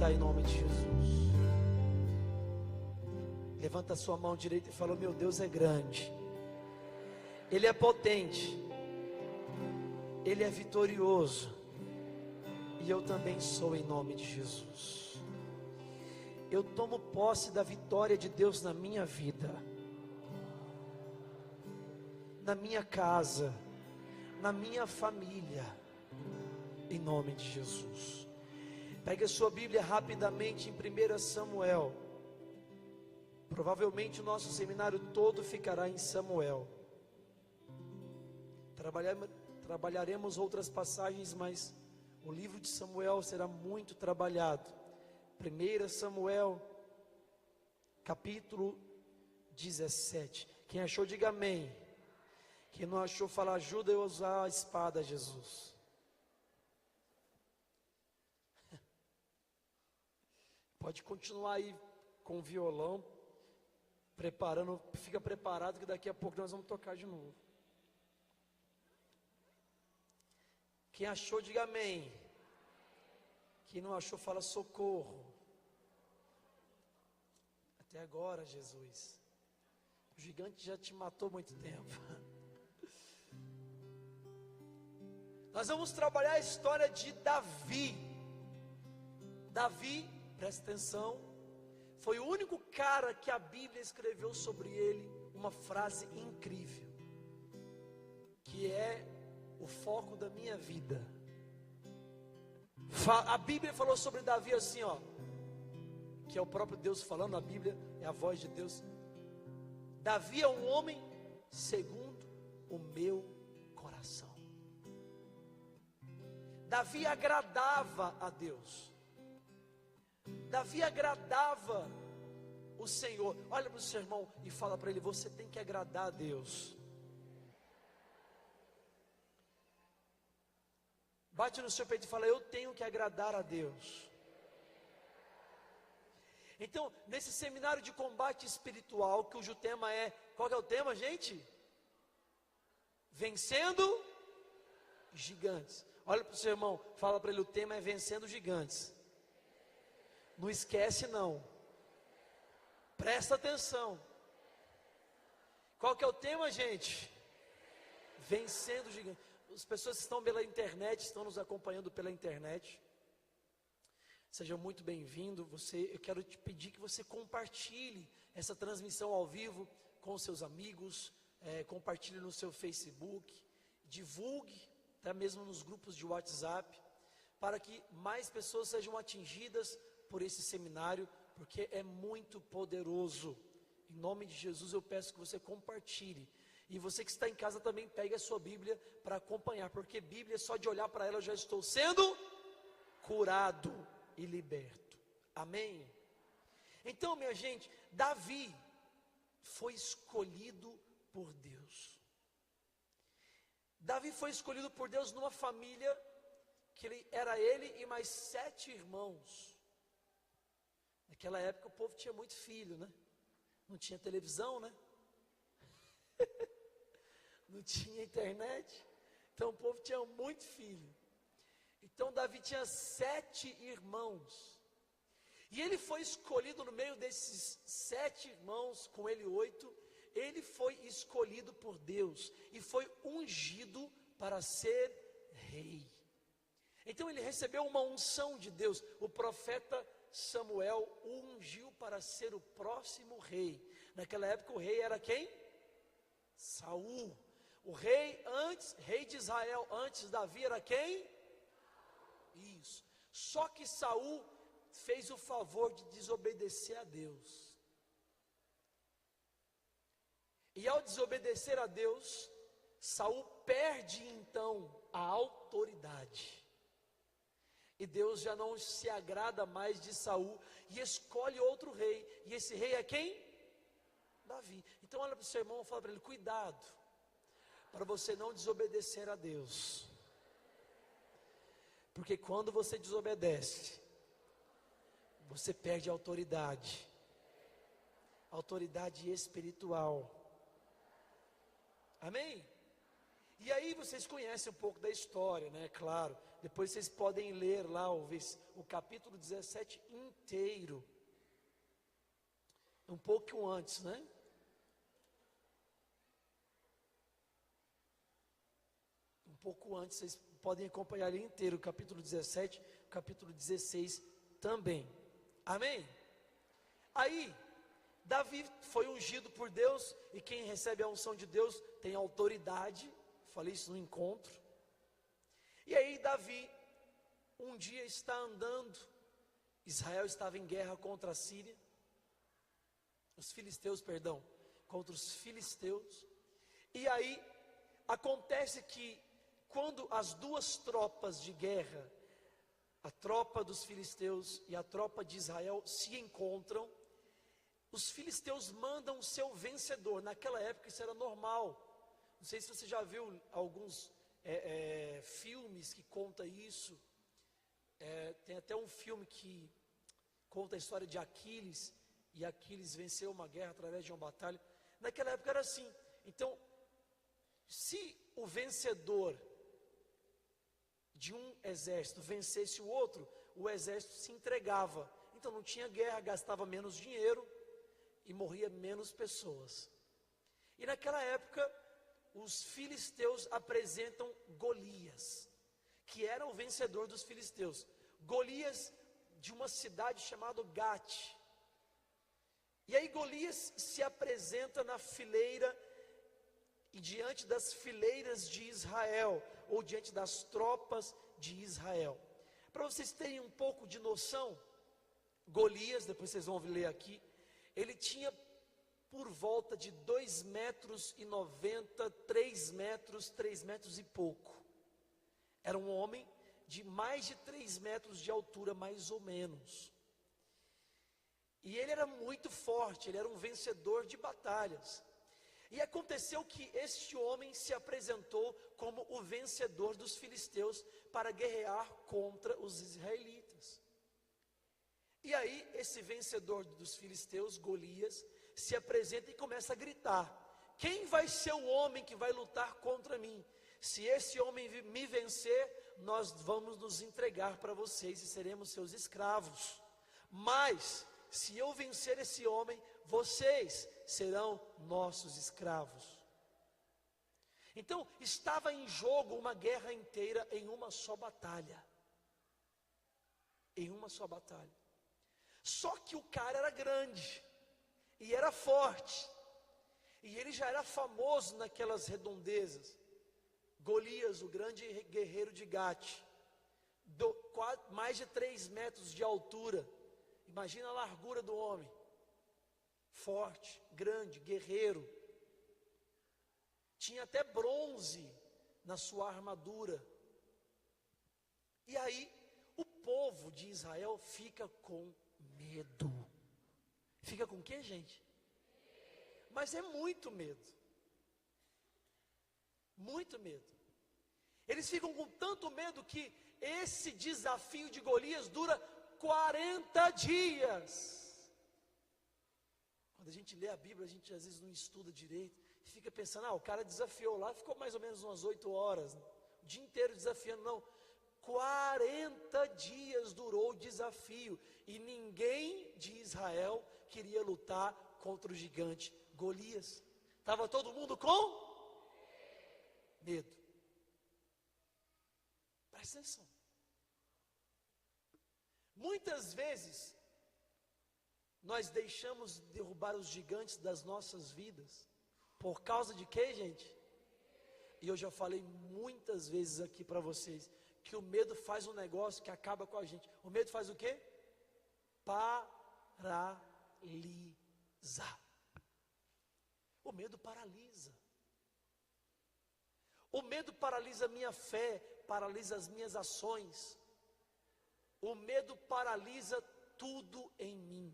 levantar em nome de Jesus. Levanta a sua mão direita e fala: meu Deus é grande, Ele é potente, Ele é vitorioso, e eu também sou, em nome de Jesus. Eu tomo posse da vitória de Deus na minha vida, na minha casa, na minha família, em nome de Jesus. Pegue a sua Bíblia rapidamente em 1 Samuel. Provavelmente o nosso seminário todo ficará em Samuel. Trabalharemos outras passagens, mas o livro de Samuel será muito trabalhado. 1 Samuel, capítulo 17. Quem achou, diga amém. Quem não achou, fala: ajuda eu a usar a espada, Jesus. Pode continuar aí com o violão, preparando, fica preparado que daqui a pouco nós vamos tocar de novo. Quem achou, diga amém. Quem não achou, fala: socorro. Até agora, Jesus, o gigante já te matou muito tempo. Nós vamos trabalhar a história de Davi. Davi, presta atenção, foi o único cara que a Bíblia escreveu sobre ele uma frase incrível, que é o foco da minha vida. A Bíblia falou sobre Davi assim, ó, que é o próprio Deus falando, a Bíblia é a voz de Deus. Davi é um homem segundo o meu coração. Davi agradava a Deus. Davi agradava o Senhor. Olha para o seu irmão e fala para ele: você tem que agradar a Deus. Bate no seu peito e fala: eu tenho que agradar a Deus. Então, nesse seminário de combate espiritual, cujo tema é, qual que é o tema, gente? Vencendo gigantes. Olha para o seu irmão, fala para ele: o tema é vencendo gigantes. Não esquece não. Presta atenção. Qual que é o tema, gente? Vencendo gigantes. As pessoas que estão pela internet, estão nos acompanhando pela internet, seja muito bem-vindo. Eu quero te pedir que você compartilhe essa transmissão ao vivo com seus amigos, compartilhe no seu Facebook, divulgue até mesmo nos grupos de WhatsApp, para que mais pessoas sejam atingidas por esse seminário, porque é muito poderoso. Em nome de Jesus eu peço que você compartilhe. E você que está em casa também pegue a sua Bíblia para acompanhar, porque Bíblia, só de olhar para ela eu já estou sendo curado e liberto. Amém? Então, minha gente, Davi foi escolhido por Deus. Davi foi escolhido por Deus numa família que era ele e mais 7 irmãos. Naquela época o povo tinha muito filho, né? Não tinha televisão, né? Não tinha internet. Então o povo tinha muito filho. Então Davi tinha 7 irmãos. E ele foi escolhido no meio desses 7 irmãos, com ele 8. Ele foi escolhido por Deus e foi ungido para ser rei. Então ele recebeu uma unção de Deus. O profeta Samuel o ungiu para ser o próximo rei. Naquela época o rei era quem? Saul. O rei de Israel antes de Davi era quem? Isso. Só que Saul fez o favor de desobedecer a Deus. E ao desobedecer a Deus, Saul perde então a autoridade. E Deus já não se agrada mais de Saul e escolhe outro rei. E esse rei é quem? Davi. Então olha para o seu irmão e fala para ele: cuidado, para você não desobedecer a Deus. Porque quando você desobedece, você perde a autoridade. Autoridade espiritual. Amém? E aí vocês conhecem um pouco da história, né? Claro, Depois vocês podem ler lá o capítulo 17 inteiro. Um pouco antes, né? Um pouco antes, vocês podem acompanhar ele inteiro, o capítulo 17, o capítulo 16 também. Amém? Aí, Davi foi ungido por Deus, e quem recebe a unção de Deus tem autoridade. Falei isso no encontro. E aí Davi, um dia está andando, Israel estava em guerra contra a Síria, contra os filisteus. E aí, acontece que, quando as duas tropas de guerra, a tropa dos filisteus e a tropa de Israel se encontram, os filisteus mandam o seu vencedor. Naquela época isso era normal. Não sei se você já viu alguns filmes que contam isso. Tem até um filme que conta a história de Aquiles, e Aquiles venceu uma guerra através de uma batalha. Naquela época era assim. Então, se o vencedor de um exército vencesse o outro, o exército se entregava. Então não tinha guerra, gastava menos dinheiro e morria menos pessoas. E naquela época, os filisteus apresentam Golias, que era o vencedor dos filisteus. Golias, de uma cidade chamada Gate. E aí Golias se apresenta na fileira, e diante das fileiras de Israel, ou diante das tropas de Israel. Para vocês terem um pouco de noção, Golias, depois vocês vão ler aqui, ele tinha por volta de 2,90 m, 3 metros e pouco. Era um homem de mais de 3 metros de altura, mais ou menos. E ele era muito forte, ele era um vencedor de batalhas. E aconteceu que este homem se apresentou como o vencedor dos filisteus para guerrear contra os israelitas. E aí esse vencedor dos filisteus, Golias, se apresenta e começa a gritar: quem vai ser o homem que vai lutar contra mim? Se esse homem me vencer, nós vamos nos entregar para vocês e seremos seus escravos. Mas se eu vencer esse homem, vocês serão nossos escravos. Então estava em jogo uma guerra inteira em uma só batalha. Em uma só batalha. Só que o cara era grande e era forte, e ele já era famoso naquelas redondezas. Golias, o grande guerreiro de Gate, mais de 3 metros de altura. Imagina a largura do homem. Forte, grande, guerreiro. Tinha até bronze na sua armadura. E aí, o povo de Israel fica com medo. Fica com o quê, gente? Mas é muito medo. Muito medo. Eles ficam com tanto medo que esse desafio de Golias dura 40 dias. Quando a gente lê a Bíblia, a gente às vezes não estuda direito e fica pensando, o cara desafiou lá, ficou mais ou menos umas 8 horas, o dia inteiro desafiando. Não, 40 dias durou o desafio, e ninguém de Israel queria lutar contra o gigante Golias. Estava todo mundo com medo. Presta atenção. Muitas vezes nós deixamos derrubar os gigantes das nossas vidas por causa de quê, gente? E eu já falei muitas vezes aqui para vocês que o medo faz um negócio que acaba com a gente. O medo faz o quê? Paralisa. O medo paralisa. O medo paralisa a minha fé, paralisa as minhas ações. O medo paralisa tudo em mim.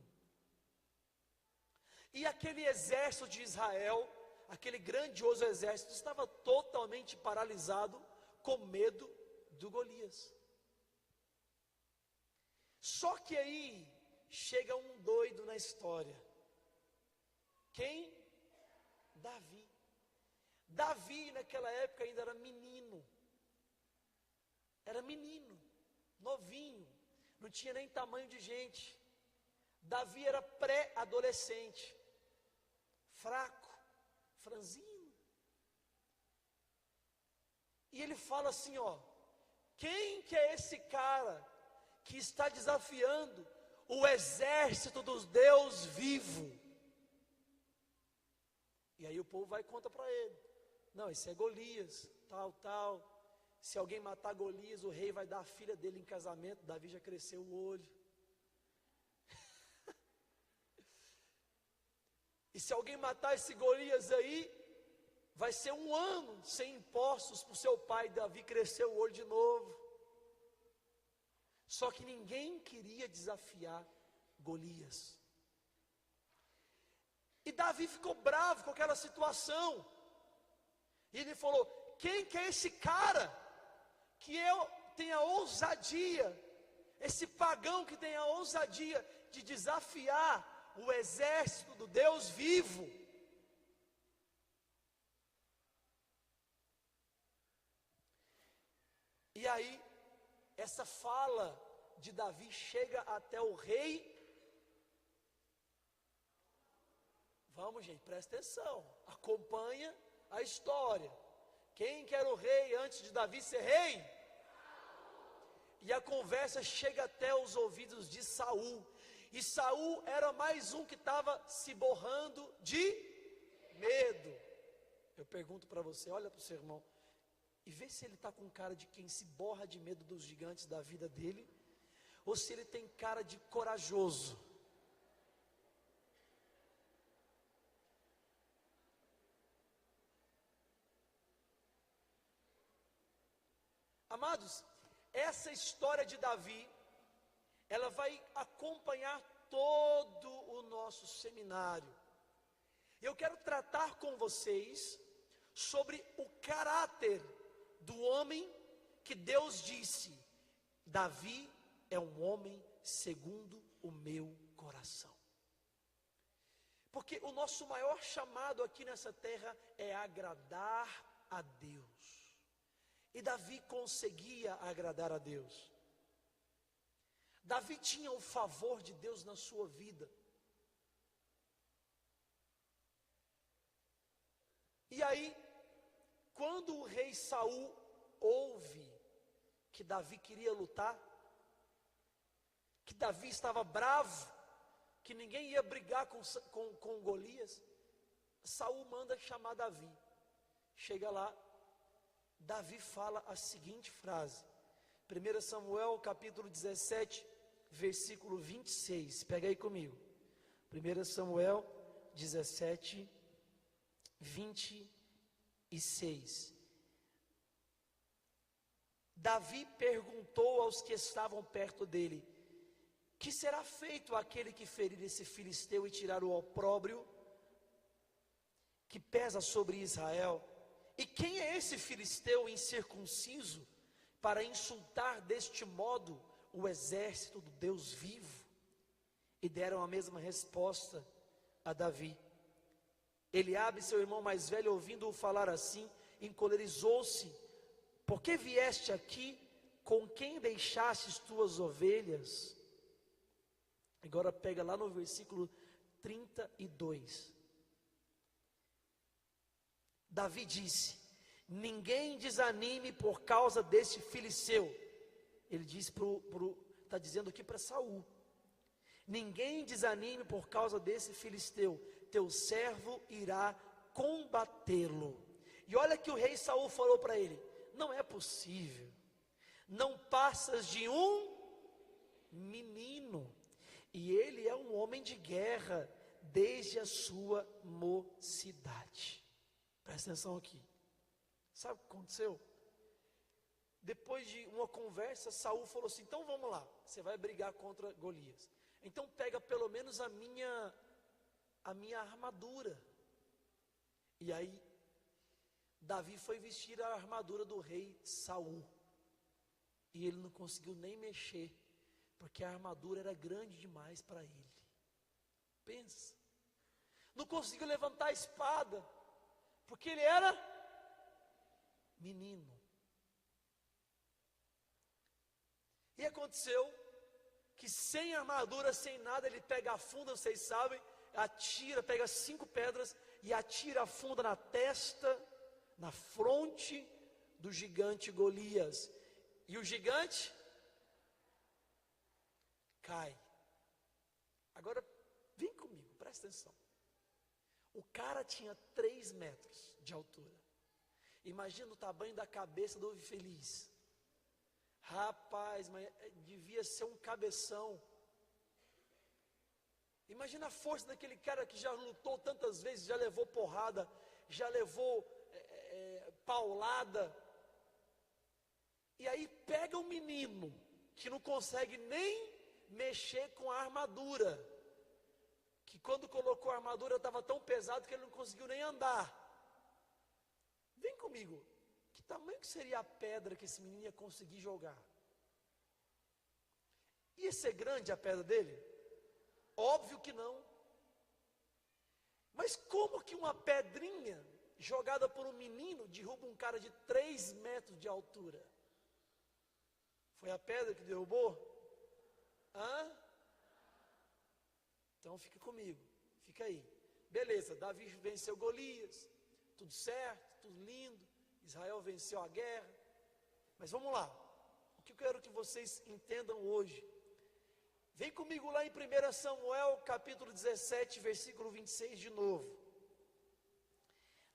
E aquele exército de Israel, aquele grandioso exército, estava totalmente paralisado com medo do Golias. Só que aí chega um doido na história. Quem? Davi. Davi naquela época ainda era menino. era menino, novinho, não tinha nem tamanho de gente. Davi era pré-adolescente, fraco, franzino. E ele fala assim, ó: quem que é esse cara que está desafiando o exército dos Deus vivo? E aí o povo vai e conta para ele: não, esse é Golias, tal. Se alguém matar Golias, o rei vai dar a filha dele em casamento. Davi já cresceu o olho. E se alguém matar esse Golias aí, vai ser 1 ano sem impostos para o seu pai. Davi cresceu o olho de novo. Só que ninguém queria desafiar Golias. E Davi ficou bravo com aquela situação. E ele falou: quem que é esse cara que eu tenha ousadia, esse pagão que tem a ousadia de desafiar o exército do Deus vivo? E aí, essa fala de Davi chega até o rei. Vamos, gente, presta atenção, acompanha a história. Quem que era o rei antes de Davi ser rei? E a conversa chega até os ouvidos de Saul. E Saul era mais um que estava se borrando de medo. Eu pergunto para você, olha para o seu irmão e vê se ele está com cara de quem se borra de medo dos gigantes da vida dele, ou se ele tem cara de corajoso. Amados, essa história de Davi, ela vai acompanhar todo o nosso seminário. Eu quero tratar com vocês sobre o caráter do homem que Deus disse: Davi é um homem segundo o meu coração. Porque o nosso maior chamado aqui nessa terra é agradar a Deus. E Davi conseguia agradar a Deus. Davi tinha o favor de Deus na sua vida. E aí, quando o rei Saul ouve que Davi queria lutar, que Davi estava bravo, que ninguém ia brigar com Golias, Saul manda chamar Davi. Chega lá, Davi fala a seguinte frase, 1 Samuel capítulo 17, versículo 26, pega aí comigo, 1 Samuel 17, 26. Davi perguntou aos que estavam perto dele: que será feito àquele que ferir esse filisteu e tirar o opróbrio que pesa sobre Israel? E quem é esse filisteu incircunciso para insultar deste modo o exército do Deus vivo? E deram a mesma resposta a Davi. Eliabe, seu irmão mais velho, ouvindo-o falar assim, encolerizou-se. Por que vieste aqui? Com quem deixastes tuas ovelhas? Agora pega lá no versículo 32. Davi disse: ninguém desanime por causa deste filisteu. Ele diz está dizendo aqui para Saul: ninguém desanime por causa desse filisteu, teu servo irá combatê-lo. E olha que o rei Saul falou para ele: não é possível, não passas de um menino, e ele é um homem de guerra desde a sua mocidade. Presta atenção aqui. Sabe o que aconteceu? Depois de uma conversa, Saul falou assim: então vamos lá, você vai brigar contra Golias. Então pega pelo menos a minha armadura. E aí Davi foi vestir a armadura do rei Saul. E ele não conseguiu nem mexer, porque a armadura era grande demais para ele. Pensa. Não conseguiu levantar a espada, porque ele era menino. E aconteceu que sem armadura, sem nada, ele pega a funda, vocês sabem, atira, pega 5 pedras e atira a funda na testa, na fronte do gigante Golias. E o gigante cai. Agora, vem comigo, presta atenção. O cara tinha 3 metros de altura. Imagina o tamanho da cabeça do infeliz. Rapaz, mas devia ser um cabeção. Imagina a força daquele cara que já lutou tantas vezes, já levou porrada, já levou paulada. E aí pega um menino que não consegue nem mexer com a armadura, que quando colocou a armadura estava tão pesado que ele não conseguiu nem andar. Vem comigo, que tamanho que seria a pedra que esse menino ia conseguir jogar? Ia ser grande a pedra dele? Óbvio que não. Mas como que uma pedrinha jogada por um menino derruba um cara de 3 metros de altura? Foi a pedra que derrubou? Então fica comigo, fica aí. Beleza, Davi venceu Golias, tudo certo, tudo lindo. Israel venceu a guerra. Mas vamos lá, o que eu quero que vocês entendam hoje. Vem comigo lá em 1 Samuel capítulo 17, versículo 26 de novo.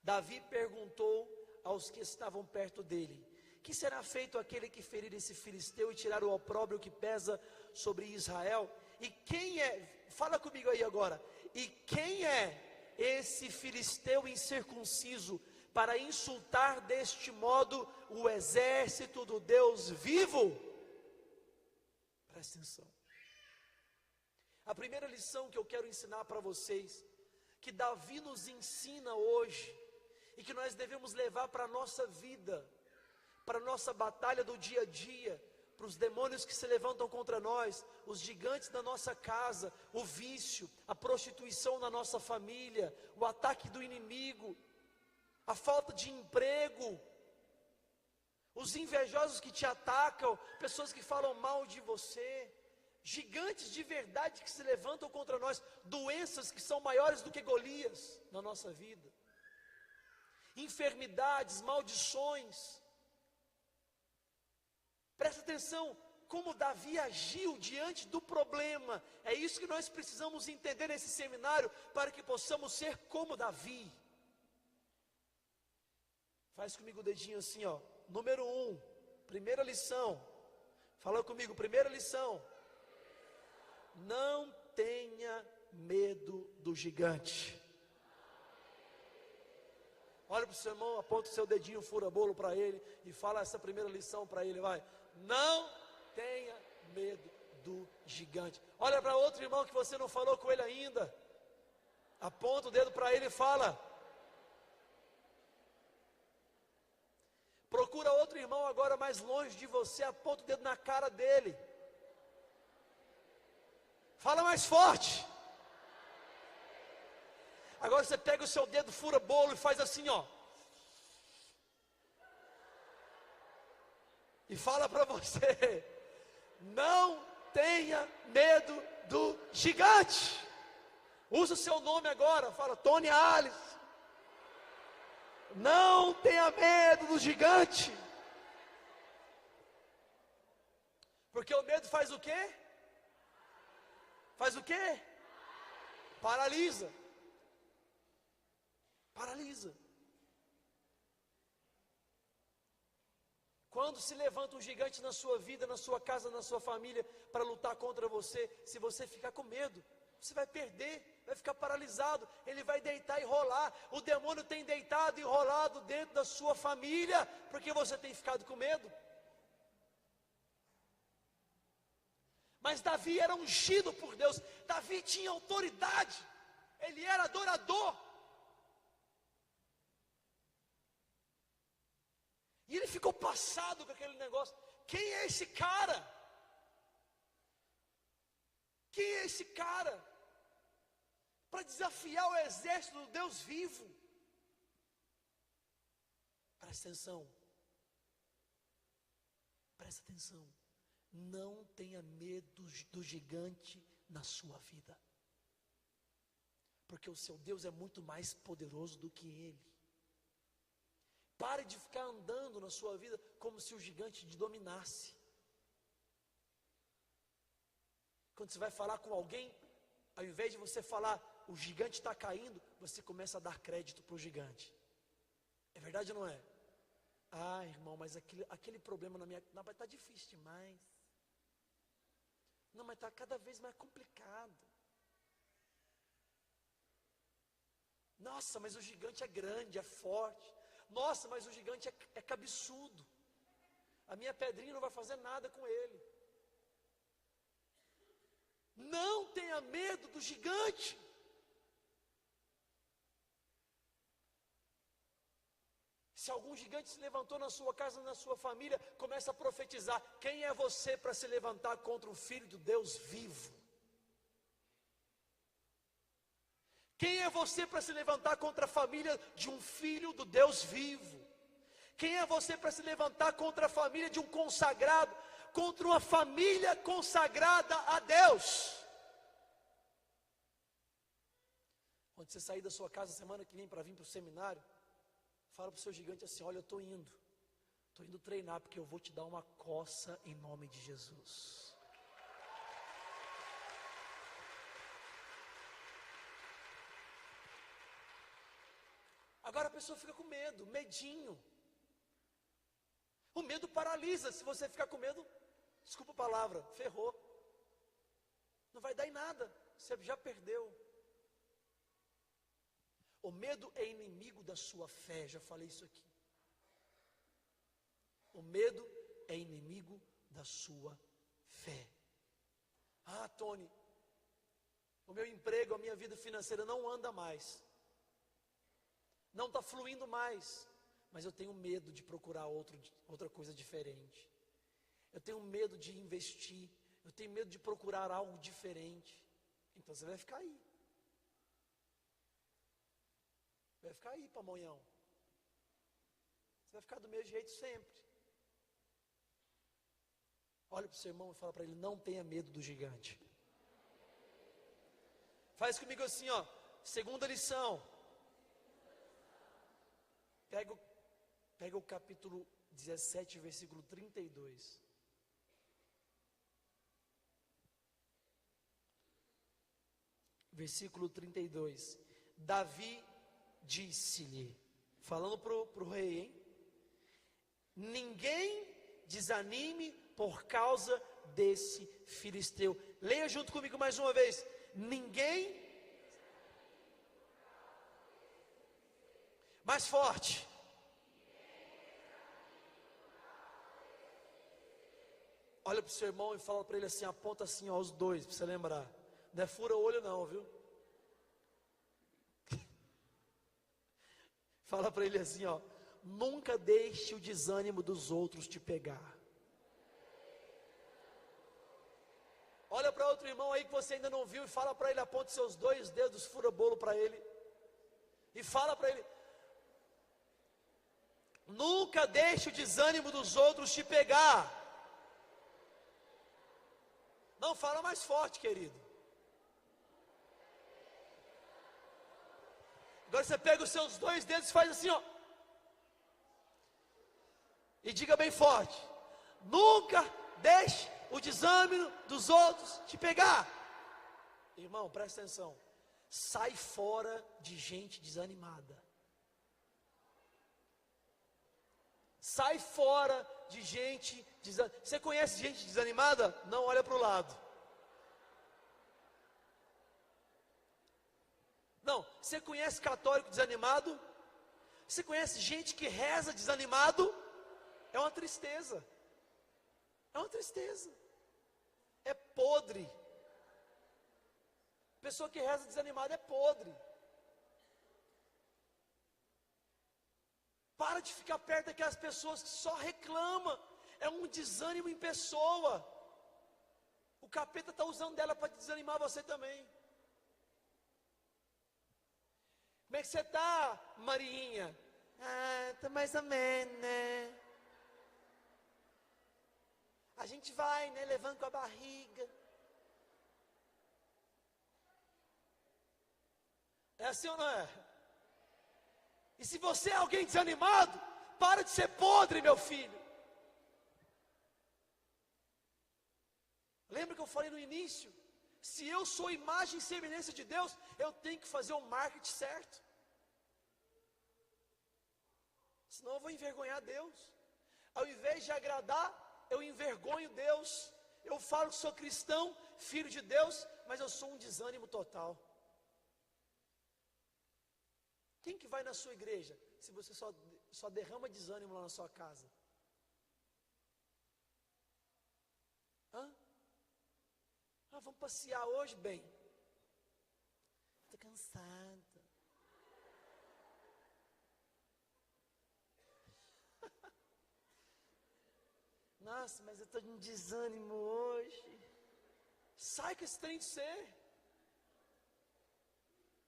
Davi perguntou aos que estavam perto dele: que será feito àquele que ferir esse filisteu e tirar o opróbrio que pesa sobre Israel? E quem é, fala comigo aí agora, e quem é esse filisteu incircunciso para insultar deste modo o exército do Deus vivo? Presta atenção. A primeira lição que eu quero ensinar para vocês, que Davi nos ensina hoje, e que nós devemos levar para a nossa vida, para a nossa batalha do dia a dia, para os demônios que se levantam contra nós, os gigantes da nossa casa, o vício, a prostituição na nossa família, o ataque do inimigo, a falta de emprego, os invejosos que te atacam, pessoas que falam mal de você, gigantes de verdade que se levantam contra nós, doenças que são maiores do que Golias na nossa vida, enfermidades, maldições. Presta atenção, como Davi agiu diante do problema. É isso que nós precisamos entender nesse seminário, para que possamos ser como Davi. Faz comigo o dedinho assim, ó. Número 1, primeira lição. Fala comigo, primeira lição. Não tenha medo do gigante. Olha para o seu irmão, aponta o seu dedinho fura-bolo para ele e fala essa primeira lição para ele, vai. Não tenha medo do gigante. Olha para outro irmão que você não falou com ele ainda. Aponta o dedo para ele e fala. Procura outro irmão agora mais longe de você, aponta o dedo na cara dele. Fala mais forte. Agora você pega o seu dedo, fura bolo e faz assim, ó. E fala para você: não tenha medo do gigante. Usa o seu nome agora, fala Tony Alice. Não tenha medo do gigante. Porque o medo faz o quê? Faz o quê? Paralisa. Paralisa. Quando se levanta um gigante na sua vida, na sua casa, na sua família, para lutar contra você, se você ficar com medo, você vai perder, vai ficar paralisado, ele vai deitar e rolar. O demônio tem deitado e rolado dentro da sua família, porque você tem ficado com medo. Mas Davi era ungido por Deus, Davi tinha autoridade, ele era adorador. E ele ficou passado com aquele negócio. Quem é esse cara? Quem é esse cara? Para desafiar o exército do Deus vivo. Presta atenção. Presta atenção. Não tenha medo do gigante na sua vida, porque o seu Deus é muito mais poderoso do que ele. Pare de ficar andando na sua vida como se o gigante te dominasse. Quando você vai falar com alguém, ao invés de você falar, o gigante está caindo, você começa a dar crédito para o gigante. É verdade ou não é? Ah, irmão, mas aquele problema na minha... Não, mas está difícil demais. Não, mas está cada vez mais complicado. Nossa, mas o gigante é grande, é forte. Nossa, mas o gigante é cabeçudo. A minha pedrinha não vai fazer nada com ele. Não tenha medo do gigante. Se algum gigante se levantou na sua casa, na sua família, começa a profetizar. Quem é você para se levantar contra o Filho de Deus vivo? Quem é você para se levantar contra a família de um filho do Deus vivo? Quem é você para se levantar contra a família de um consagrado, contra uma família consagrada a Deus? Quando você sair da sua casa semana que vem para vir para o seminário, fala para o seu gigante assim: olha, eu estou indo treinar, porque eu vou te dar uma coça em nome de Jesus. Agora a pessoa fica com medo, medinho. O medo paralisa. Se você ficar com medo, desculpa a palavra, ferrou. Não vai dar em nada, você já perdeu. O medo é inimigo da sua fé, já falei isso aqui. O medo é inimigo da sua fé. Ah, Tony, o meu emprego, a minha vida financeira não anda mais. Não está fluindo mais. Mas eu tenho medo de procurar outra coisa diferente. Eu tenho medo de investir. Eu tenho medo de procurar algo diferente. Então você vai ficar aí. Vai ficar aí, pamonhão. Você vai ficar do mesmo jeito sempre. Olha para o seu irmão e fala para ele: não tenha medo do gigante. Faz comigo assim, ó. Segunda lição. Pega o capítulo 17, versículo 32. Versículo 32. Davi disse-lhe, falando para o rei, hein? Ninguém desanime por causa desse filisteu. Leia junto comigo mais uma vez. Ninguém. Mais forte. Olha para o seu irmão e fala para ele assim, aponta assim, ó, os dois, para você lembrar. Não é fura o olho não, viu? Fala para ele assim, ó. Nunca deixe o desânimo dos outros te pegar. Olha para outro irmão aí que você ainda não viu e fala para ele, aponte seus dois dedos, fura bolo para ele. E fala para ele. Nunca deixe o desânimo dos outros te pegar. Não, fala mais forte, querido. Agora você pega os seus dois dedos e faz assim, ó. E diga bem forte. Nunca deixe o desânimo dos outros te pegar. Irmão, presta atenção. Sai fora de gente desanimada. Sai fora de gente desanimada. Você conhece gente desanimada? Não olha para o lado. Não, você conhece católico desanimado? Você conhece gente que reza desanimado? É uma tristeza. É uma tristeza. É podre. Pessoa que reza desanimada é podre. Para de ficar perto daquelas pessoas que só reclamam. É um desânimo em pessoa. O capeta está usando dela para desanimar você também. Como é que você está, Marinha? Ah, está mais ou menos, né? a gente vai, né, levando com a barriga. É assim ou não é? E se você é alguém desanimado, para de ser podre, meu filho. Lembra que eu falei no início? Se eu sou imagem e semelhança de Deus, eu tenho que fazer o marketing certo. Senão eu vou envergonhar Deus. Ao invés de agradar, eu envergonho Deus. Eu falo que sou cristão, filho de Deus, mas eu sou um desânimo total. Quem que vai na sua igreja, se você só derrama desânimo lá na sua casa? Vamos passear hoje, bem. Estou cansada. Nossa, mas eu estou de um desânimo hoje. Sai com esse trem de ser.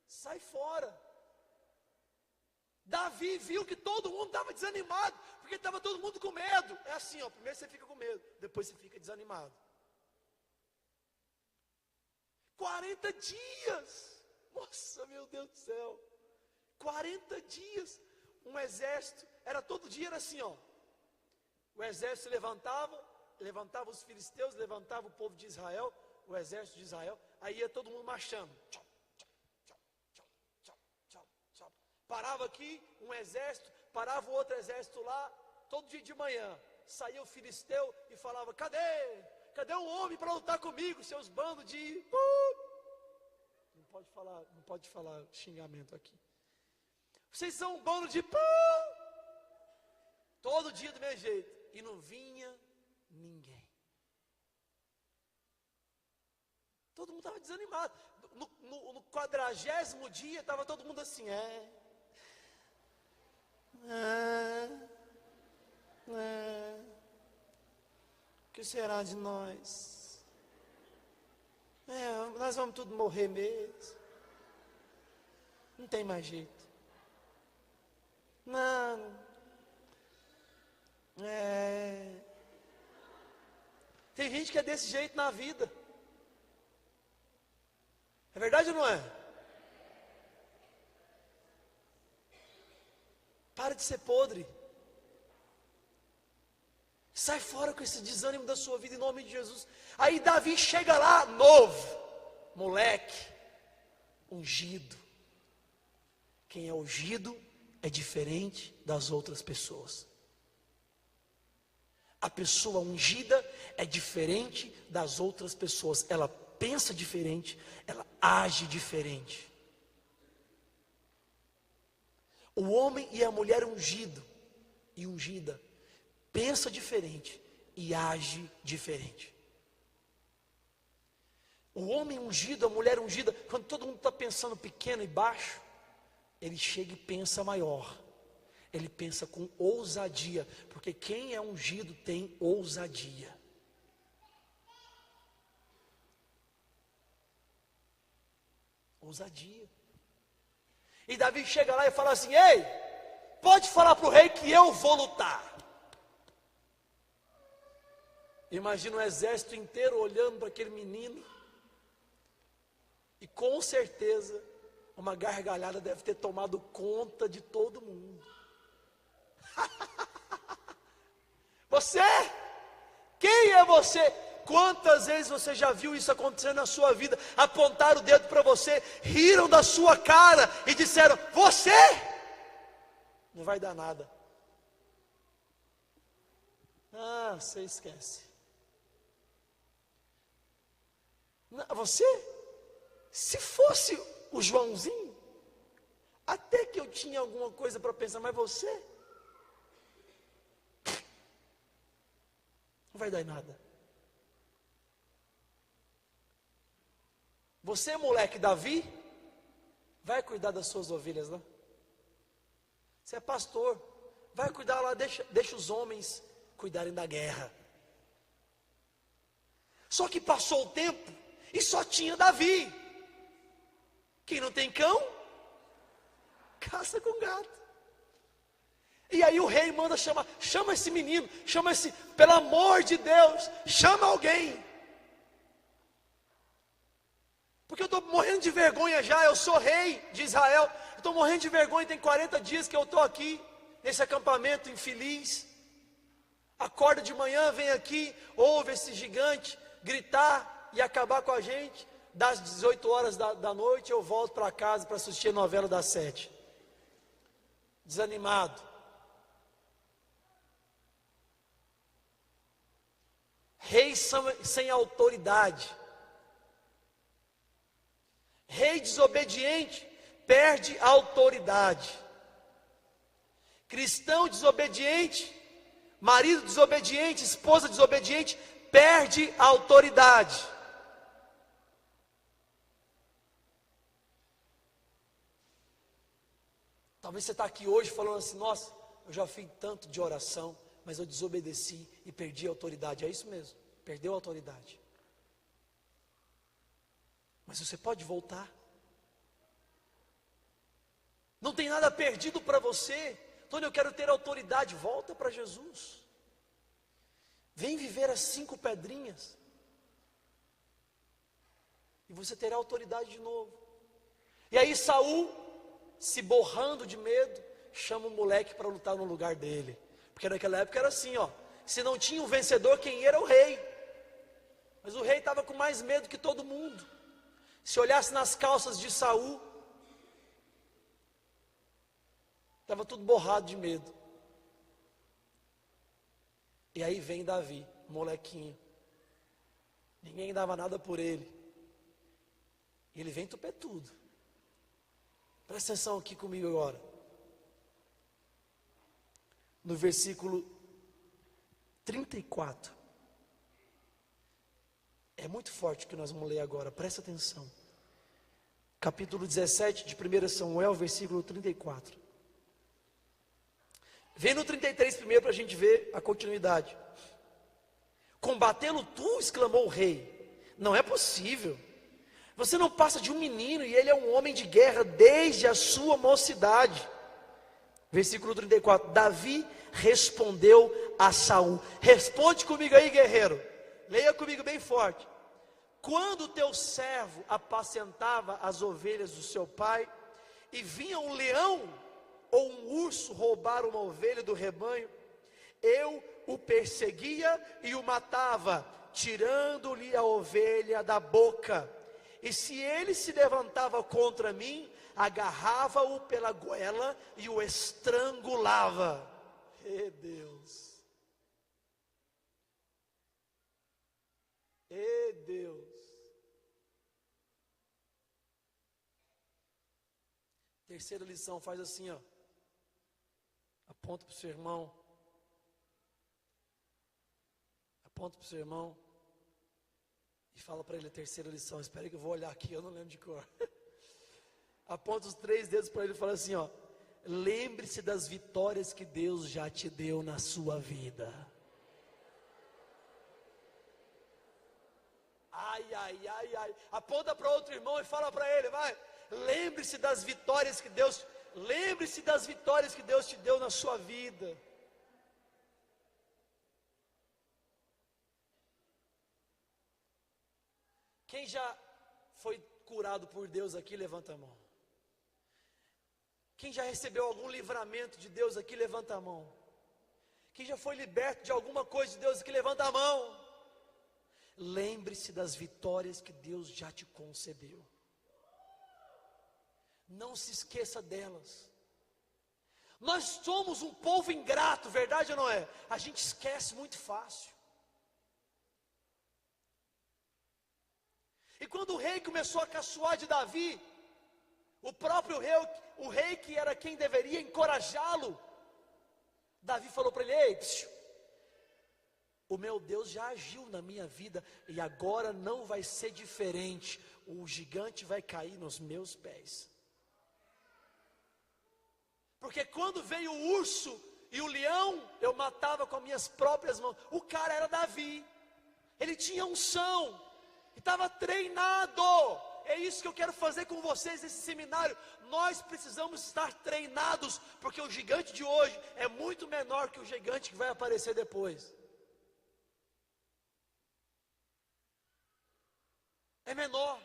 Sai fora. Davi viu que todo mundo estava desanimado, porque estava todo mundo com medo. É assim, ó, primeiro você fica com medo, depois você fica desanimado. 40 dias, nossa, meu Deus do céu, 40 dias, um exército, era todo dia, era assim, ó, o exército se levantava os filisteus, levantava o povo de Israel, o exército de Israel, aí ia todo mundo marchando, parava aqui, um exército, parava o outro exército lá, todo dia de manhã, saía o filisteu e falava, cadê um homem para lutar comigo, seus bandos de... Não pode falar xingamento aqui. Vocês são um bando de... Todo dia do mesmo jeito. E não vinha ninguém. Todo mundo estava desanimado. No 40º dia, estava todo mundo assim, o que será de nós? Nós vamos tudo morrer mesmo. Não tem mais jeito. Tem gente que é desse jeito na vida. É verdade ou não é? Para de ser podre. Sai fora com esse desânimo da sua vida em nome de Jesus. Aí Davi chega lá, novo, moleque, ungido. Quem é ungido é diferente das outras pessoas. A pessoa ungida é diferente das outras pessoas. Ela pensa diferente, ela age diferente. O homem e a mulher ungido e ungida pensa diferente e age diferente. O homem ungido, a mulher ungida, quando todo mundo está pensando pequeno e baixo, ele chega e pensa maior. Ele pensa com ousadia, porque quem é ungido tem ousadia. Ousadia. E Davi chega lá e fala assim: ei, pode falar para o rei que eu vou lutar. Imagina o exército inteiro olhando para aquele menino. E com certeza, uma gargalhada deve ter tomado conta de todo mundo. Você? Quem é você? Quantas vezes você já viu isso acontecendo na sua vida? Apontaram o dedo para você, riram da sua cara e disseram: você? Não vai dar nada. Você esquece. Não, você? Se fosse o Joãozinho, até que eu tinha alguma coisa para pensar, mas você? Não vai dar em nada. Você, moleque Davi, vai cuidar das suas ovelhas lá. Você é pastor, vai cuidar lá, deixa os homens cuidarem da guerra. Só que passou o tempo e só tinha Davi. Quem não tem cão, caça com gato. E aí o rei manda chama esse menino, pelo amor de Deus, chama alguém. Porque eu estou morrendo de vergonha já, eu sou rei de Israel, eu estou morrendo de vergonha, tem 40 dias que eu estou aqui, nesse acampamento infeliz. Acorda de manhã, vem aqui, ouve esse gigante gritar e acabar com a gente. Das 18 horas da noite eu volto para casa para assistir a novela das 7. Desanimado. Rei sem autoridade. Rei desobediente perde a autoridade. Cristão desobediente, marido desobediente, esposa desobediente, perde a autoridade. Talvez você está aqui hoje falando assim: nossa, eu já fiz tanto de oração, mas eu desobedeci e perdi a autoridade. É isso mesmo, perdeu a autoridade. Mas você pode voltar. Não tem nada perdido para você. Antônio, eu quero ter autoridade. Volta para Jesus. Vem viver as 5 pedrinhas. E você terá autoridade de novo. E aí Saul, se borrando de medo, chama o moleque para lutar no lugar dele. Porque naquela época era assim, ó. Se não tinha um vencedor, quem era o rei. Mas o rei estava com mais medo que todo mundo. Se olhasse nas calças de Saul, estava tudo borrado de medo. E aí vem Davi, molequinho. Ninguém dava nada por ele. E ele vem tupetudo. Presta atenção aqui comigo agora. No versículo 34. É muito forte o que nós vamos ler agora, presta atenção. Capítulo 17 de 1 Samuel, versículo 34. Vem no 33 primeiro para a gente ver a continuidade. Combatê-lo tu, exclamou o rei. Não é possível. Você não passa de um menino e ele é um homem de guerra desde a sua mocidade. Versículo 34. Davi respondeu a Saul. Responde comigo aí, guerreiro. Leia comigo bem forte. Quando teu servo apacentava as ovelhas do seu pai, e vinha um leão ou um urso roubar uma ovelha do rebanho, eu o perseguia e o matava, tirando-lhe a ovelha da boca. E se ele se levantava contra mim, agarrava-o pela goela e o estrangulava. Deus. Deus. Terceira lição, faz assim, ó. Aponta para o seu irmão. Aponta para o seu irmão. E fala para ele a terceira lição. Espera que eu vou olhar aqui, eu não lembro de cor. Aponta os 3 dedos para ele e fala assim, ó. Lembre-se das vitórias que Deus já te deu na sua vida. Ai, ai, ai, ai. Aponta para outro irmão e fala para ele, vai. Lembre-se das vitórias que Deus te deu na sua vida. Quem já foi curado por Deus aqui, levanta a mão. Quem já recebeu algum livramento de Deus aqui, levanta a mão. Quem já foi liberto de alguma coisa de Deus aqui, levanta a mão. Lembre-se das vitórias que Deus já te concedeu. Não se esqueça delas. Nós somos um povo ingrato, verdade ou não é? A gente esquece muito fácil. E quando o rei começou a caçoar de Davi, o próprio rei, o rei que era quem deveria encorajá-lo, Davi falou para ele, ei, o meu Deus já agiu na minha vida, e agora não vai ser diferente, o gigante vai cair nos meus pés. Porque quando veio o urso e o leão, eu matava com as minhas próprias mãos. O cara era Davi, ele tinha unção, estava treinado, é isso que eu quero fazer com vocês nesse seminário. Nós precisamos estar treinados, porque o gigante de hoje é muito menor que o gigante que vai aparecer depois. É menor.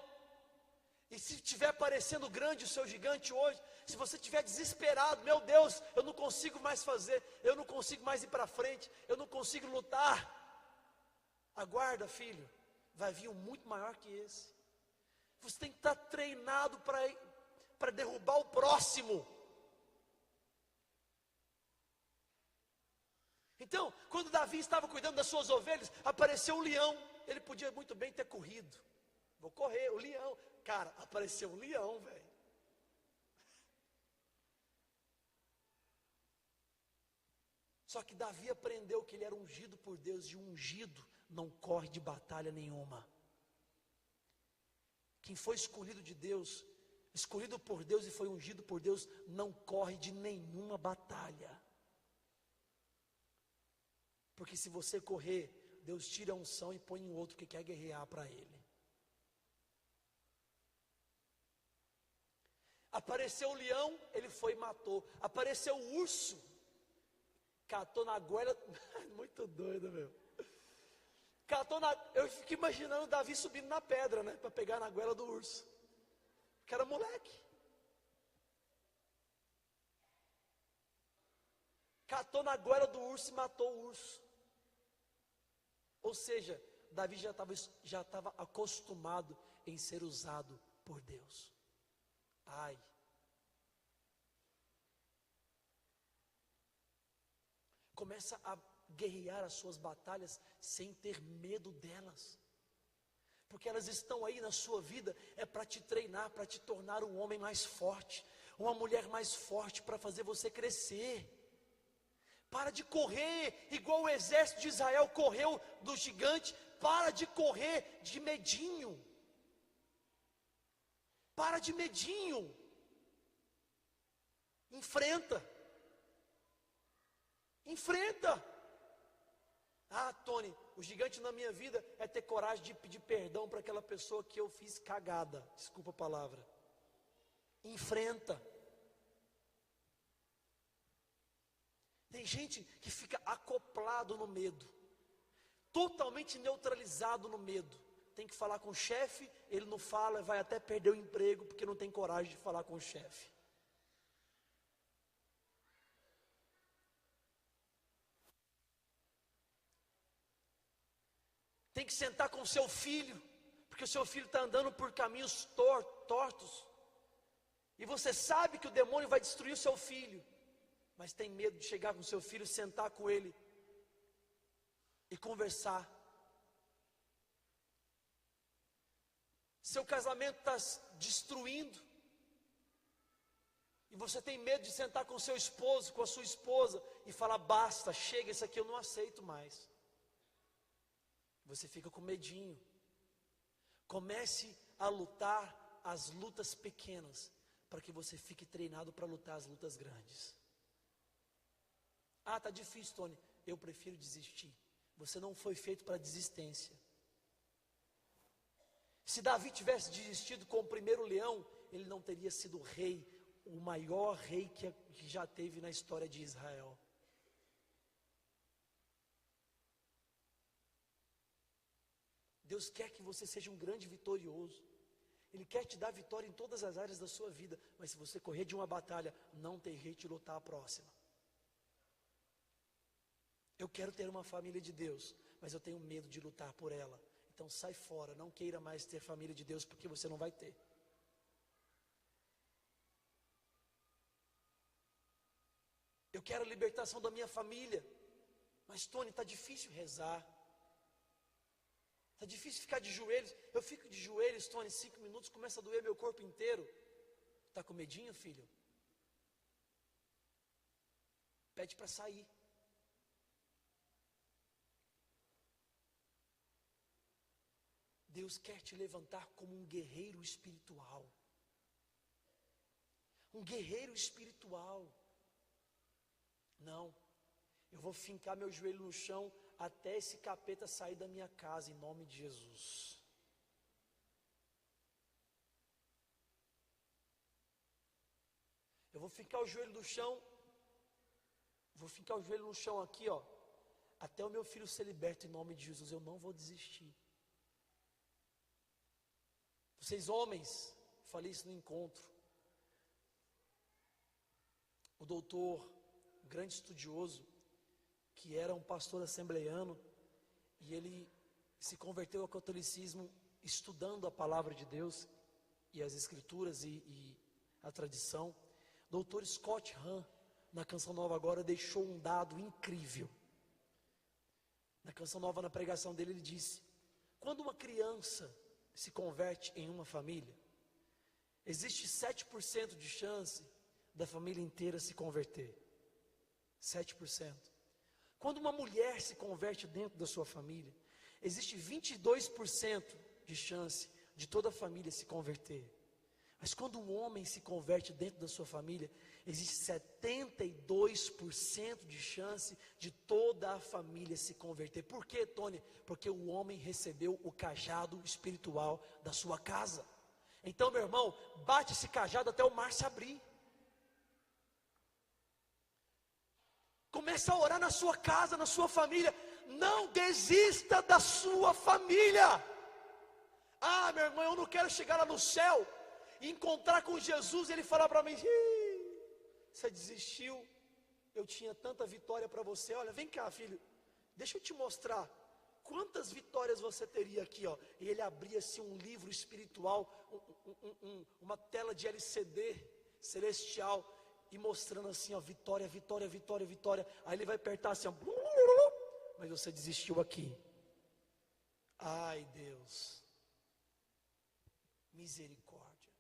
E se estiver parecendo grande o seu gigante hoje, se você estiver desesperado, meu Deus, eu não consigo mais fazer, eu não consigo mais ir para frente, eu não consigo lutar, aguarda, filho, vai vir um muito maior que esse. Você tem que estar treinado para derrubar o próximo. Então, quando Davi estava cuidando das suas ovelhas, apareceu um leão. Ele podia muito bem ter corrido. Vou correr, o leão. Cara, apareceu um leão, velho. Só que Davi aprendeu que ele era ungido por Deus, e o ungido não corre de batalha nenhuma. Quem foi escolhido de Deus, escolhido por Deus e foi ungido por Deus, não corre de nenhuma batalha. Porque se você correr, Deus tira a unção e põe em outro que quer guerrear para Ele. Apareceu o leão, ele foi e matou. Apareceu o urso, catou na goela. Muito doido, meu. Eu fico imaginando Davi subindo na pedra, né? Para pegar na goela do urso. Que era moleque. Catou na goela do urso e matou o urso. Ou seja, Davi já estava acostumado em ser usado por Deus. Ai. Começa a guerrear as suas batalhas sem ter medo delas. Porque elas estão aí na sua vida, é para te treinar, para te tornar um homem mais forte, uma mulher mais forte, para fazer você crescer. Para de correr igual o exército de Israel correu do gigante. Para de correr de medinho. Para de medinho. Enfrenta. Enfrenta. Ah, Tony, o gigante na minha vida é ter coragem de pedir perdão para aquela pessoa que eu fiz cagada. Desculpa a palavra. Enfrenta. Tem gente que fica acoplado no medo, totalmente neutralizado no medo. Tem que falar com o chefe, ele não fala, vai até perder o emprego, porque não tem coragem de falar com o chefe. Tem que sentar com o seu filho, porque o seu filho está andando por caminhos tortos, e você sabe que o demônio vai destruir o seu filho, mas tem medo de chegar com o seu filho, sentar com ele e conversar. Seu casamento está destruindo, e você tem medo de sentar com o seu esposo, com a sua esposa, e falar: basta, chega, isso aqui eu não aceito mais. Você fica com medinho. Comece a lutar as lutas pequenas, para que você fique treinado para lutar as lutas grandes. Ah, está difícil, Tony. Eu prefiro desistir. Você não foi feito para desistência. Se Davi tivesse desistido com o primeiro leão, ele não teria sido rei, o maior rei que já teve na história de Israel. Deus quer que você seja um grande vitorioso. Ele quer te dar vitória em todas as áreas da sua vida. Mas se você correr de uma batalha, não tem jeito de lutar a próxima. Eu quero ter uma família de Deus, mas eu tenho medo de lutar por ela. Então sai fora, não queira mais ter família de Deus, porque você não vai ter. Eu quero a libertação da minha família. Mas Tony, está difícil rezar. Está difícil ficar de joelhos. Eu fico de joelhos, Tony, 5 minutos, começa a doer meu corpo inteiro. Está com medinho, filho? Pede para sair. Deus quer te levantar como um guerreiro espiritual. Um guerreiro espiritual. Não, eu vou fincar meu joelho no chão até esse capeta sair da minha casa, em nome de Jesus. vou fincar o joelho no chão. Vou fincar o joelho no chão aqui, ó. Até o meu filho ser liberto em nome de Jesus. Eu não vou desistir. Vocês homens, falei isso no encontro. O doutor, um grande estudioso, que era um pastor assembleiano, e ele se converteu ao catolicismo estudando a palavra de Deus e as escrituras e a tradição. Doutor Scott Hahn, na Canção Nova agora, deixou um dado incrível. Na Canção Nova, na pregação dele, ele disse: quando uma criança se converte em uma família, existe 7% de chance da família inteira se converter. 7%. Quando uma mulher se converte dentro da sua família, existe 22% de chance de toda a família se converter. Mas quando um homem se converte dentro da sua família, existe 72% de chance de toda a família se converter. Por quê, Tony? Porque o homem recebeu o cajado espiritual da sua casa. Então, meu irmão, bate esse cajado até o mar se abrir. Começa a orar na sua casa, na sua família. Não desista da sua família. Ah, meu irmão, eu não quero chegar lá no céu e encontrar com Jesus e ele falar para mim: você desistiu, eu tinha tanta vitória para você. Olha, vem cá, filho, deixa eu te mostrar quantas vitórias você teria aqui, ó. E ele abria-se um livro espiritual, uma tela de LCD celestial, e mostrando assim, ó, vitória, vitória, vitória, vitória. Aí ele vai apertar assim, ó, mas você desistiu aqui. Ai, Deus, misericórdia.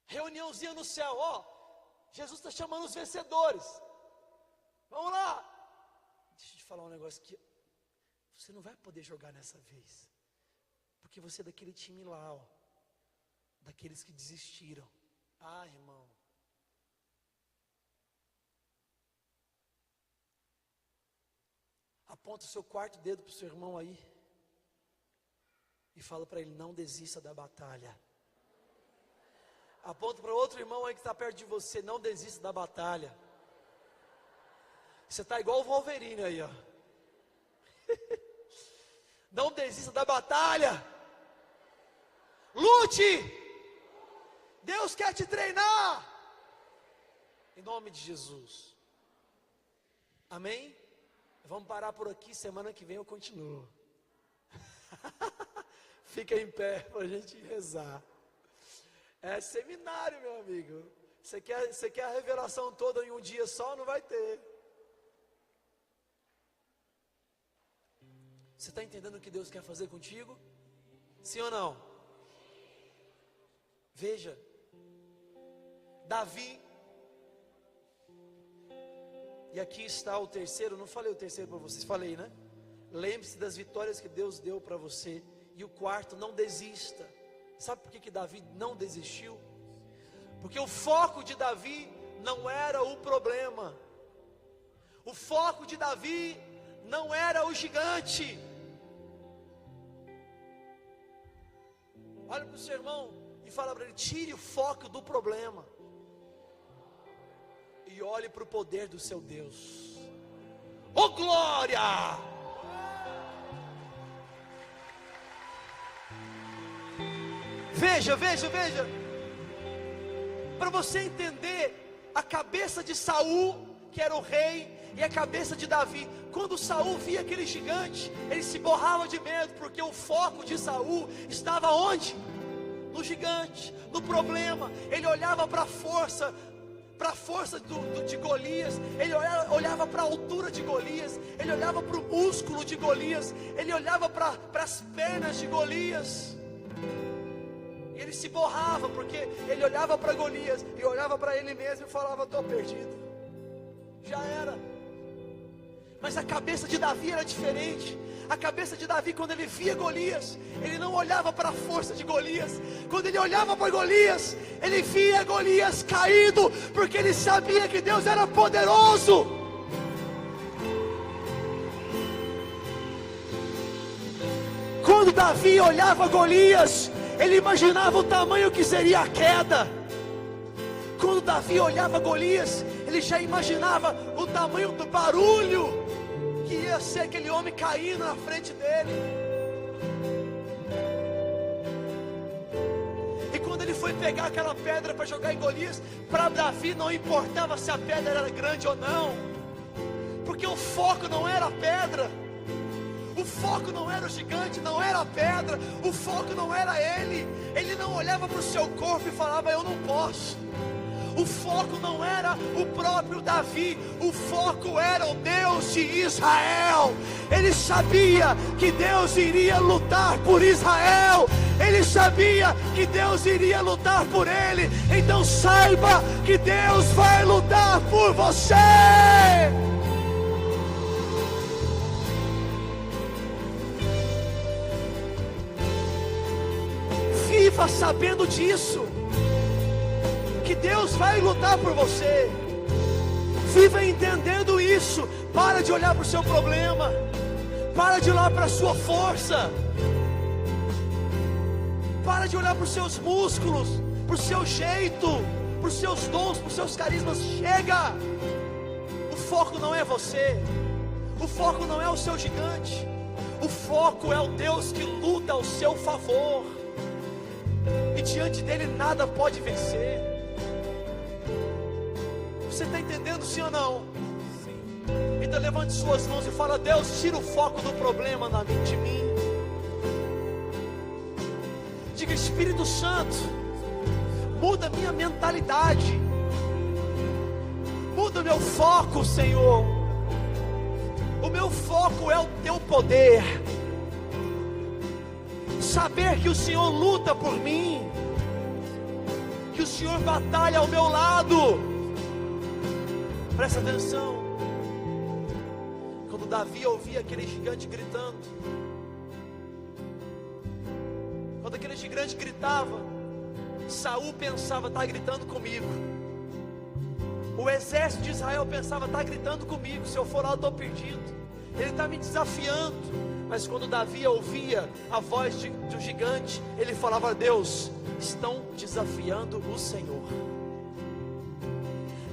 Reuniãozinha no céu, ó, Jesus está chamando os vencedores. Vamos lá. Deixa eu te falar um negócio que você não vai poder jogar nessa vez, porque você é daquele time lá, ó, daqueles que desistiram. Ah, irmão, aponta o seu quarto dedo para o seu irmão aí e fala para ele: não desista da batalha. Aponta para outro irmão aí que está perto de você: não desista da batalha. Você está igual o Wolverine aí, ó. Não desista da batalha. Lute. Deus quer te treinar. Em nome de Jesus. Amém? Vamos parar por aqui. Semana que vem eu continuo. Fica em pé para a gente rezar. É seminário, meu amigo. Você quer a revelação toda em um dia só? Não vai ter. Você está entendendo o que Deus quer fazer contigo? Sim ou não? Veja, Davi, e aqui está o terceiro. Não falei o terceiro para vocês, falei, né? Lembre-se das vitórias que Deus deu para você. E o quarto, não desista. Sabe por que Davi não desistiu? Porque o foco de Davi não era o problema. O foco de Davi não era o gigante. Olha para o seu irmão e fala para ele: tire o foco do problema e olhe para o poder do seu Deus. Oh, glória! Veja, veja, veja. Para você entender a cabeça de Saul, que era o rei, e a cabeça de Davi. Quando Saul via aquele gigante, ele se borrava de medo, porque o foco de Saul estava onde? No gigante, no problema. Ele olhava para a força de Golias. Ele olhava para a altura de Golias. Ele olhava para o músculo de Golias. Ele olhava para as pernas de Golias. Ele se borrava, porque ele olhava para Golias e olhava para ele mesmo e falava: estou perdido, já era. Mas a cabeça de Davi era diferente. A cabeça de Davi, quando ele via Golias, ele não olhava para a força de Golias. Quando ele olhava para Golias, ele via Golias caído, porque ele sabia que Deus era poderoso. Quando Davi olhava Golias, Ele imaginava o tamanho que seria a queda. Quando Davi olhava Golias, ele já imaginava o tamanho do barulho que ia ser aquele homem caindo na frente dele. E quando ele foi pegar aquela pedra para jogar em Golias, para Davi não importava se a pedra era grande ou não, porque o foco não era a pedra, o foco não era o gigante, não era a pedra, o foco não era ele. Ele não olhava para o seu corpo e falava: eu não posso. O foco não era o próprio Davi, o foco era o Deus de Israel. Ele sabia que Deus iria lutar por Israel, ele sabia que Deus iria lutar por ele. Então saiba que Deus vai lutar por você. Viva sabendo disso, que Deus vai lutar por você. Viva entendendo isso. Para de olhar para o seu problema, para de olhar para a sua força, para de olhar para os seus músculos, para o seu jeito, para os seus dons, para os seus carismas. Chega! O foco não é você, o foco não é o seu gigante, o foco é o Deus que luta ao seu favor, e diante dele nada pode vencer. Você está entendendo, sim ou não? Sim. Então levante suas mãos e fala: Deus, tira o foco do problema de mim. Diga: Espírito Santo, muda minha mentalidade, muda o meu foco, Senhor. O meu foco é o teu poder, saber que o Senhor luta por mim, que o Senhor batalha ao meu lado. Presta atenção. Quando Davi ouvia aquele gigante gritando, quando aquele gigante gritava, Saul pensava: está gritando comigo. O exército de Israel pensava: está gritando comigo. Se eu for lá eu estou perdido, ele está me desafiando. Mas quando Davi ouvia a voz do gigante, ele falava: Deus, estão desafiando o Senhor.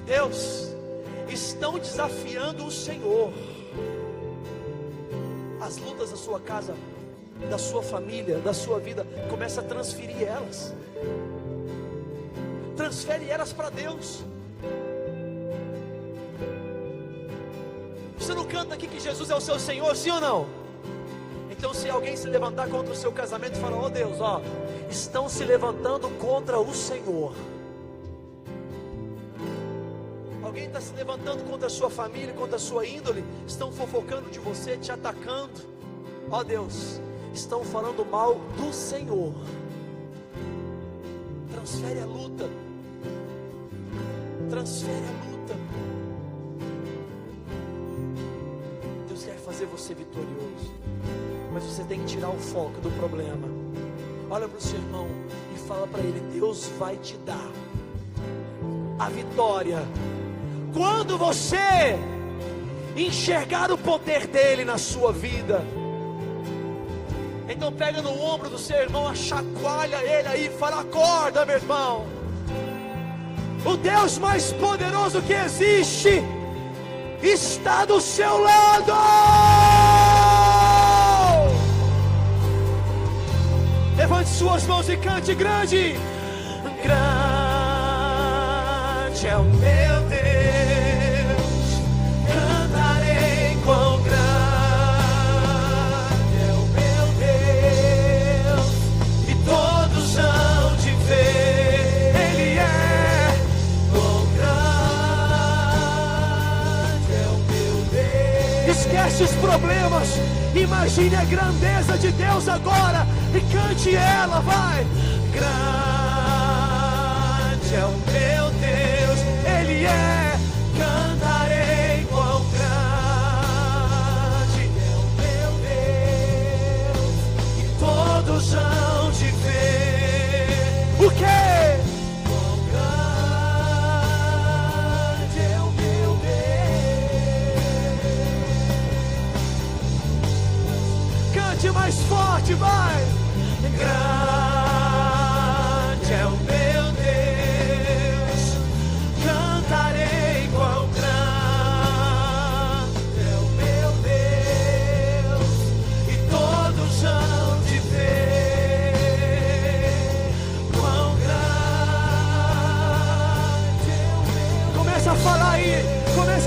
Deus, estão desafiando o Senhor. As lutas da sua casa, da sua família, da sua vida, começa a transferir elas. Transfere elas para Deus. Você não canta aqui que Jesus é o seu Senhor, sim ou não? Então se alguém se levantar contra o seu casamento, fala: ó Deus, ó, estão se levantando contra o Senhor. Alguém está se levantando contra a sua família, contra a sua índole, estão fofocando de você, te atacando. Ó Deus, estão falando mal do Senhor. Transfere a luta, transfere a luta. Deus quer fazer você vitorioso, mas você tem que tirar o foco do problema. Olha para o seu irmão e fala para ele: Deus vai te dar a vitória quando você enxergar o poder dele na sua vida. Então pega no ombro do seu irmão, chacoalha ele aí e fala: acorda, meu irmão, o Deus mais poderoso que existe está do seu lado. Levante suas mãos e cante: grande, grande é o meu Deus, cantarei quão grande é o meu Deus, e todos hão de ver, Ele é quão grande é o meu Deus. Esquece os problemas, imagine a grandeza de Deus agora e cante ela, vai. Grande é o meu Deus, Ele é, cantarei quão grande é o meu Deus, e todos hão de ver. O quê? Quão grande é o meu Deus. Cante mais forte, vai. Grande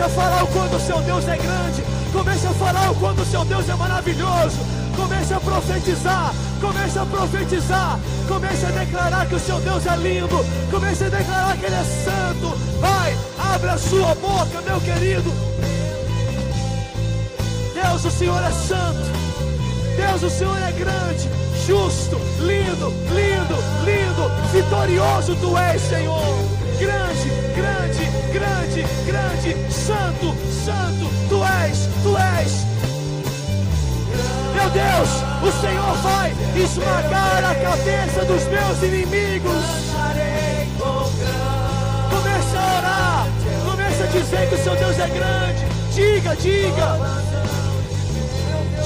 a falar o quanto o seu Deus é grande. Comece a falar o quanto o seu Deus é maravilhoso. Comece a profetizar. Comece a profetizar. Comece a declarar que o seu Deus é lindo. Comece a declarar que Ele é santo. Vai, abre a sua boca, meu querido. Deus, o Senhor é santo. Deus, o Senhor é grande, justo, lindo, lindo, lindo, vitorioso Tu és, Senhor. Grande, grande, grande, grande, santo, santo, Tu és, Tu és. Meu Deus, o Senhor vai esmagar a cabeça dos meus inimigos. Comece a orar, comece a dizer que o seu Deus é grande. Diga, diga.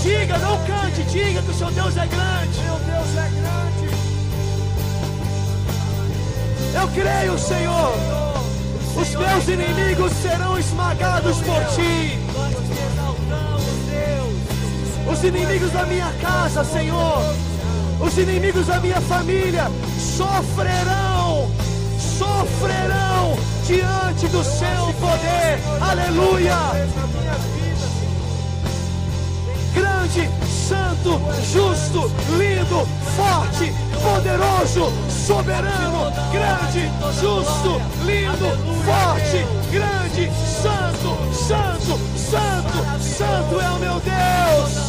Diga, não cante, diga que o seu Deus é grande. Meu Deus é grande. Eu creio, Senhor. Os teus inimigos serão esmagados por Ti. Os inimigos da minha casa, Senhor. Os inimigos da minha família sofrerão diante do Seu poder. Aleluia. Grande, santo, justo, lindo, forte, poderoso, soberano, grande, justo, lindo, forte, grande, santo, santo, santo, santo é o meu Deus.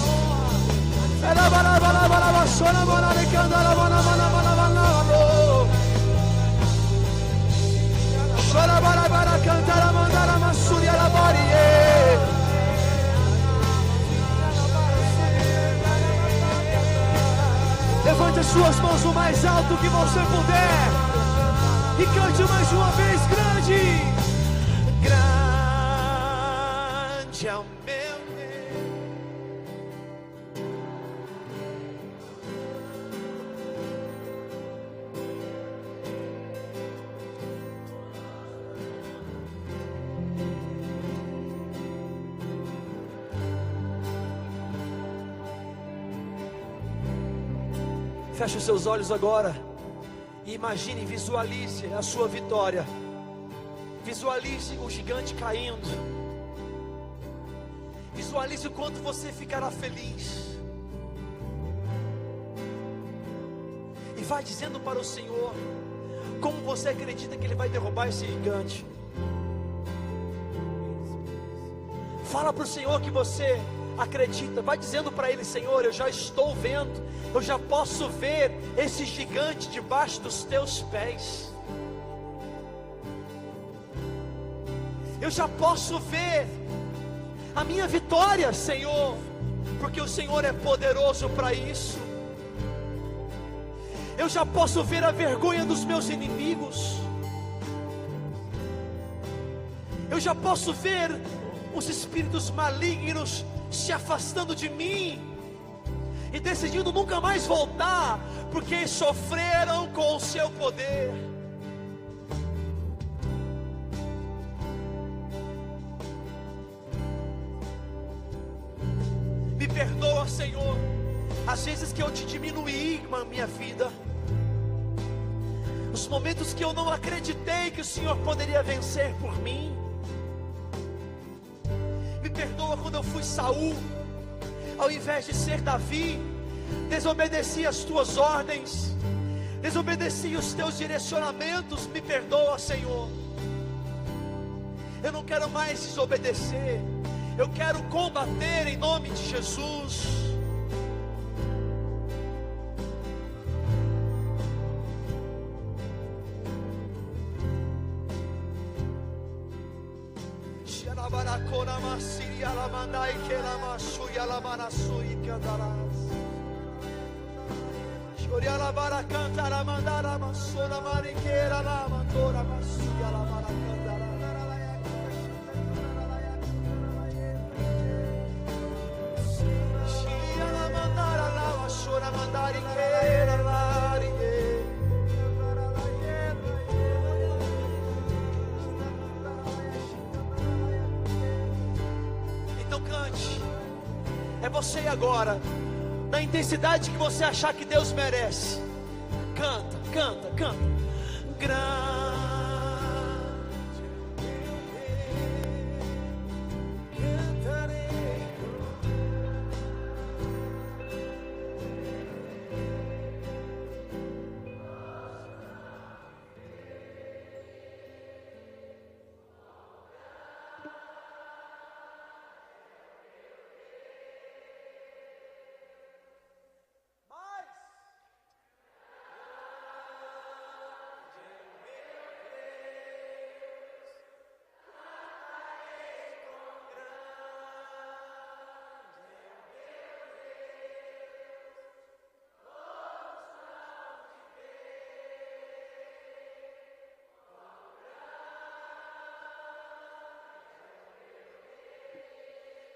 Levante as suas mãos o mais alto que você puder e cante mais uma vez: grande, grande é o meu Deus. Feche os seus olhos agora e imagine, visualize a sua vitória. Visualize o gigante caindo. Visualize o quanto você ficará feliz. E vai dizendo para o Senhor como você acredita que Ele vai derrubar esse gigante. Fala para o Senhor que você acredita. Vai dizendo para Ele: Senhor, eu já estou vendo, eu já posso ver esse gigante debaixo dos Teus pés. Eu já posso ver a minha vitória, Senhor, porque o Senhor é poderoso para isso. Eu já posso ver a vergonha dos meus inimigos. Eu já posso ver os espíritos malignos se afastando de mim e decidindo nunca mais voltar, porque sofreram com o seu poder. Me perdoa, Senhor, as vezes que eu te diminuí na minha vida, os momentos que eu não acreditei que o Senhor poderia vencer por mim. Me perdoa quando eu fui Saul, ao invés de ser Davi, desobedeci as tuas ordens, desobedeci os teus direcionamentos. Me perdoa, Senhor. Eu não quero mais desobedecer, eu quero combater em nome de Jesus. Então cante. É você agora, na intensidade que você achar que Deus merece. Canta, canta, canta. Grande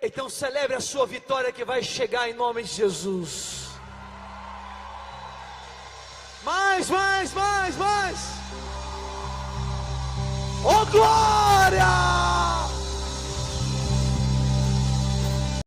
Então celebre a sua vitória que vai chegar em nome de Jesus. Mais. Oh glória!